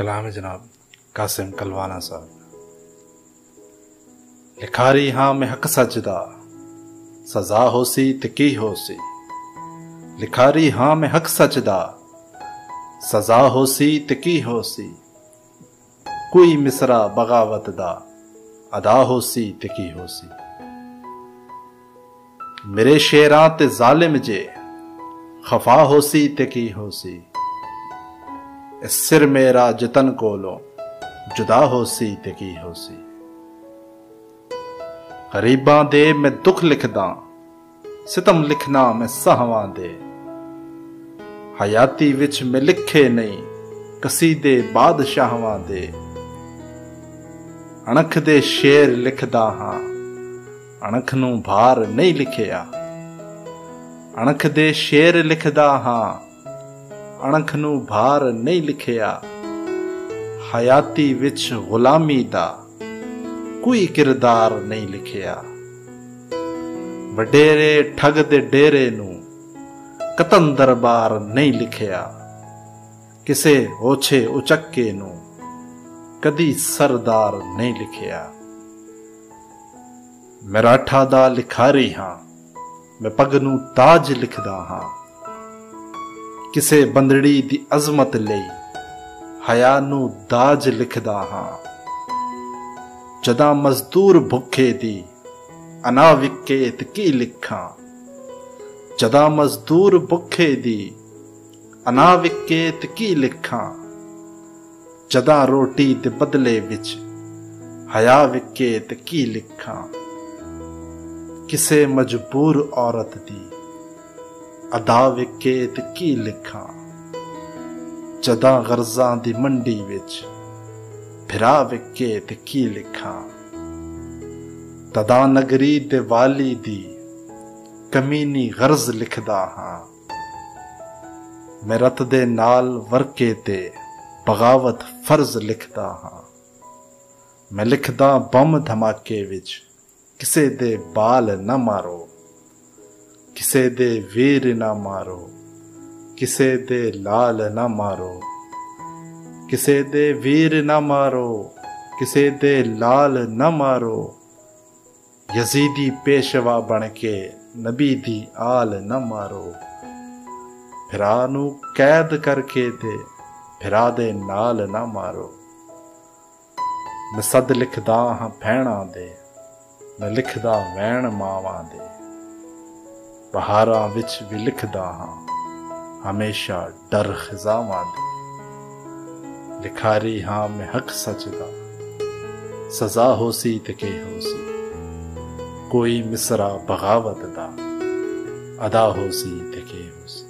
कलाम जनाब कासिम कलवाना साहब। लिखारी हाँ में हक सजदा सजा होसी तिकी होसी। लिखारी हाँ में हक सजदा सजा होसी तिकी होसी। कोई मिसरा बगावत दा अदा होसी तिकी होसी। मेरे शेरां ते जालिम जे खफा होसी तिकी होसी। सिर मेरा जतन कोलो जुदा होसी ते की होसी। गरीबां दे मैं दुख लिखदा सितम लिखना मैं सहवां दे। हयाती विच मैं लिखे नहीं कसीदे बादशाहवां दे। अणख दे शेर लिखदा हां अणख नूं भार नहीं लिखिया। अणख दे शेर लिखदा हां अणख नूं भार नहीं लिखिया। हयाती विच गुलामी दा कोई किरदार नहीं लिखिया। वडेरे ठग दे डेरे नूं कतन दरबार नहीं लिखिया। किसे ओछे उचक्के नूं कदी सरदार नहीं लिखिया। मराठा दा लिखारी हां मैं पग नूं ताज लिखदा हां। किसे बंदड़ी दी अजमत लई हया नूं दाज लिखदा हां। जदा मजदूर भुखे दी अना विके ते की लिखां। जदा मजदूर भुखे दी अना विके ते की लिखां। जदा रोटी दे बदले विच हया विके ते की लिखां। किसे मजबूर औरत दी अदा विके ते की लिखां। जदा गर्जां दी मंडी विच फिरा विके ते की लिखां। तदा नगरी दे वाली दी कमीनी गर्ज लिखदा हां। मैं रत दे नाल वर्के ते बगावत फर्ज लिखदा हां। मैं लिखदा बम धमाके विच किसे दे बाल न मारो। किसे दे वीर ना मारो किसे दे लाल ना मारो। किसे दे वीर ना मारो किसे दे लाल ना मारो। यजीदी पेशवा बन के नबी दी आल न मारो। फिरा नू कैद करके दे फिरा दे नाल ना मारो। मैं सद लिखदा हां भैणां दे मैं लिखदा वैण मावां दे। बहारां विच भी लिखदा हां हमेशा डर खिजावां दे। लिखारी हां मैं हक सजदा सजा होसी ते के होसी। कोई मिसरा बगावत दा अदा होसी ते के होसी।